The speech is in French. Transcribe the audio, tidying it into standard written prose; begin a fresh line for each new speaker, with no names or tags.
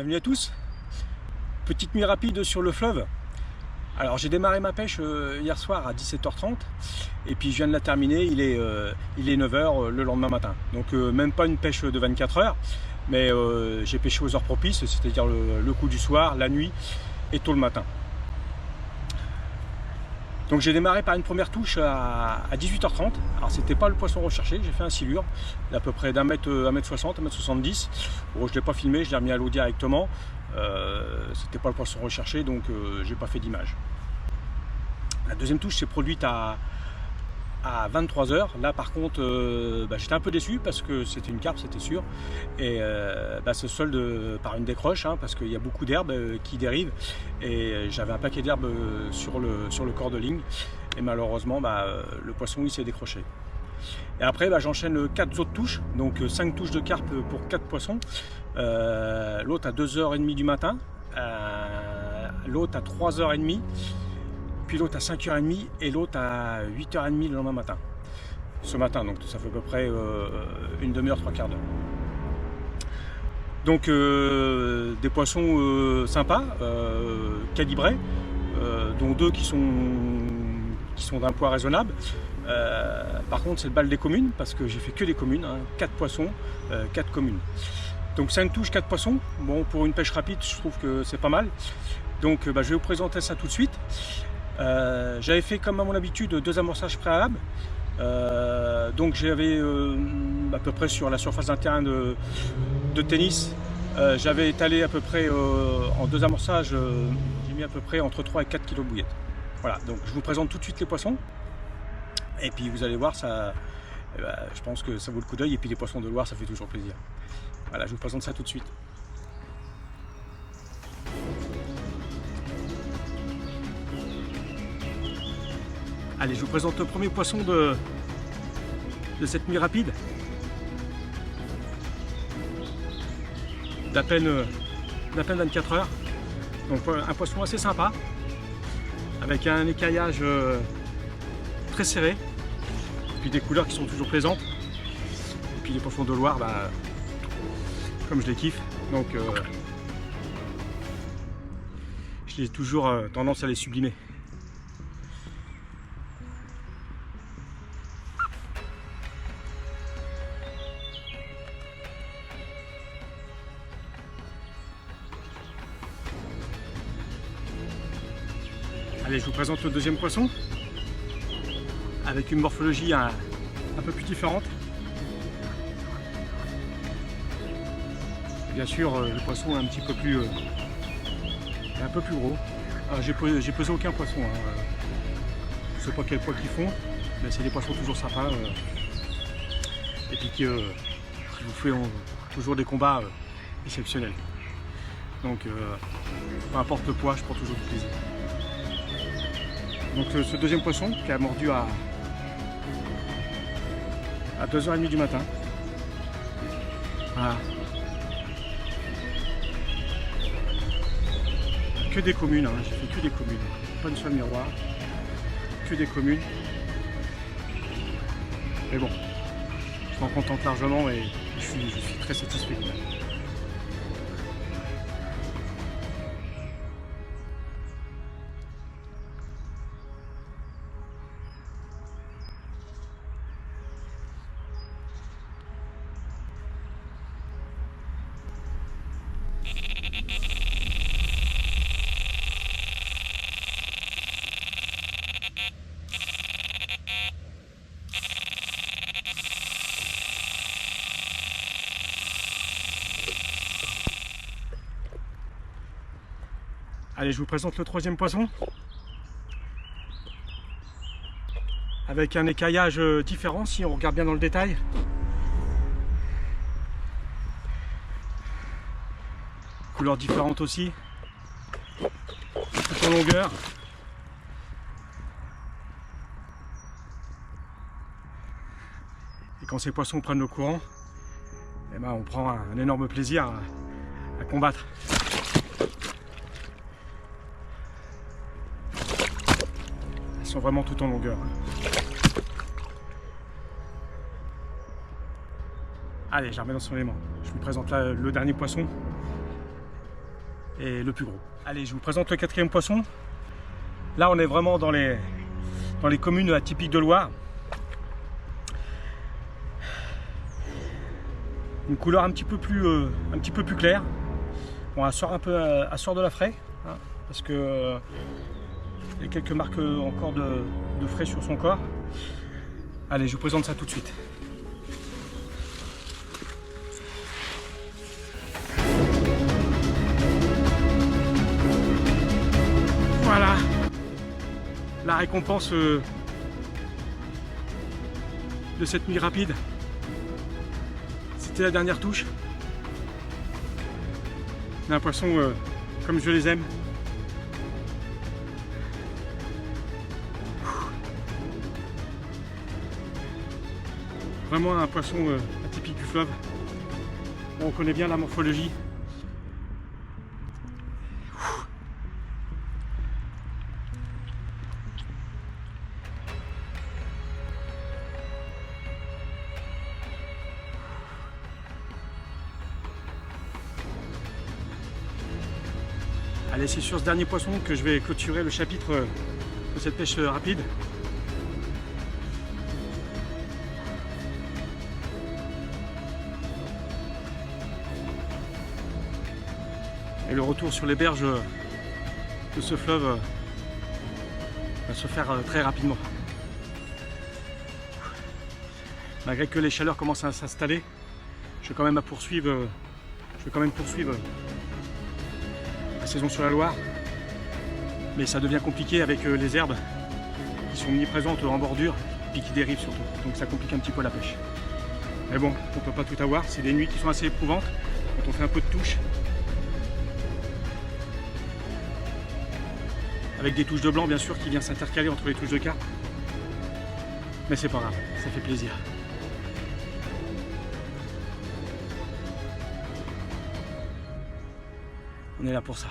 Bienvenue à tous. Petite nuit rapide sur le fleuve. Alors j'ai démarré ma pêche hier soir à 17h30 et puis je viens de la terminer, il est 9h le lendemain matin. Donc même pas une pêche de 24 heures, mais j'ai pêché aux heures propices, c'est-à-dire le coup du soir, la nuit et tôt le matin. Donc j'ai démarré par une première touche à 18h30. Alors c'était pas le poisson recherché, j'ai fait un silure d'à peu près d'1m60, 1m70. Bon, je ne l'ai pas filmé, je l'ai remis à l'eau directement. C'était pas le poisson recherché, donc j'ai pas fait d'image. La deuxième touche s'est produite à 23h. Là par contre j'étais un peu déçu parce que c'était une carpe, c'était sûr, et se solde par une décroche, parce qu'il y a beaucoup d'herbes qui dérivent et j'avais un paquet d'herbes sur le corps de ligne et malheureusement le poisson il s'est décroché. Et après j'enchaîne 4 autres touches, donc 5 touches de carpe pour 4 poissons, l'autre à 2h30 du matin, l'autre à 3h30, puis l'autre à 5h30 et l'autre à 8h30 le lendemain matin. Ce matin, donc ça fait à peu près une demi-heure, 3/4 d'heure. Donc des poissons sympas, calibrés, dont 2 qui sont d'un poids raisonnable. Par contre c'est le bal des communes, parce que j'ai fait que des communes, 4 poissons, 4 communes. Donc 5 touches, 4 poissons. Bon, pour une pêche rapide, je trouve que c'est pas mal. Donc je vais vous présenter ça tout de suite. J'avais fait comme à mon habitude 2 amorçages préalables. Donc j'avais à peu près sur la surface d'un terrain de tennis, j'avais étalé à peu près en 2 amorçages, j'ai mis à peu près entre 3 et 4 kg de bouillettes. Voilà, donc je vous présente tout de suite les poissons et puis vous allez voir, ça, je pense que ça vaut le coup d'œil, et puis les poissons de Loire ça fait toujours plaisir. Voilà, je vous présente ça tout de suite. Allez, je vous présente le premier poisson de cette nuit rapide. D'à peine 24 heures. Donc un poisson assez sympa, avec un écaillage très serré, et puis des couleurs qui sont toujours plaisantes. Et puis les poissons de Loire, comme je les kiffe, donc j'ai toujours tendance à les sublimer. Allez, je vous présente le deuxième poisson, avec une morphologie un peu plus différente. Bien sûr, le poisson est un petit peu plus, gros. J'ai pesé aucun poisson. Je ne sais pas quel poids qu'ils font, mais c'est des poissons toujours sympas. Et puis qui vous font toujours des combats exceptionnels. Donc, peu importe le poids, je prends toujours du plaisir. Donc ce deuxième poisson qui a mordu à 2h30 du matin. Voilà. Que des communes, j'ai fait que des communes. Pas une seule miroir. Que des communes. Mais bon, je m'en contente largement et je suis très satisfait. Allez, je vous présente le troisième poisson, avec un écaillage différent si on regarde bien dans le détail. Couleur différente aussi, tout en longueur. Et quand ces poissons prennent le courant, on prend un énorme plaisir à combattre. Elles sont vraiment tout en longueur. Allez, j'en remets dans son élément. Je vous présente là le dernier poisson. et le plus gros. Allez, je vous présente le quatrième poisson. Là, on est vraiment dans les communes atypiques de Loire. Une couleur un petit peu plus claire. Bon, elle sort de la fraie, hein, parce que il y a quelques marques encore de frais sur son corps. Allez, je vous présente ça tout de suite. Voilà la récompense de cette nuit rapide. C'était la dernière touche. Un poisson comme je les aime. Vraiment un poisson atypique du fleuve. On connaît bien la morphologie. Allez, c'est sur ce dernier poisson que je vais clôturer le chapitre de cette pêche rapide. Et le retour sur les berges de ce fleuve va se faire très rapidement. Malgré que les chaleurs commencent à s'installer, je vais quand même poursuivre la saison sur la Loire. Mais ça devient compliqué avec les herbes qui sont omniprésentes en bordure et qui dérivent surtout. Donc ça complique un petit peu la pêche. Mais bon, on ne peut pas tout avoir. C'est des nuits qui sont assez éprouvantes quand on fait un peu de touche. Avec des touches de blanc bien sûr qui viennent s'intercaler entre les touches de carpe. Mais c'est pas grave, ça fait plaisir. On est là pour ça.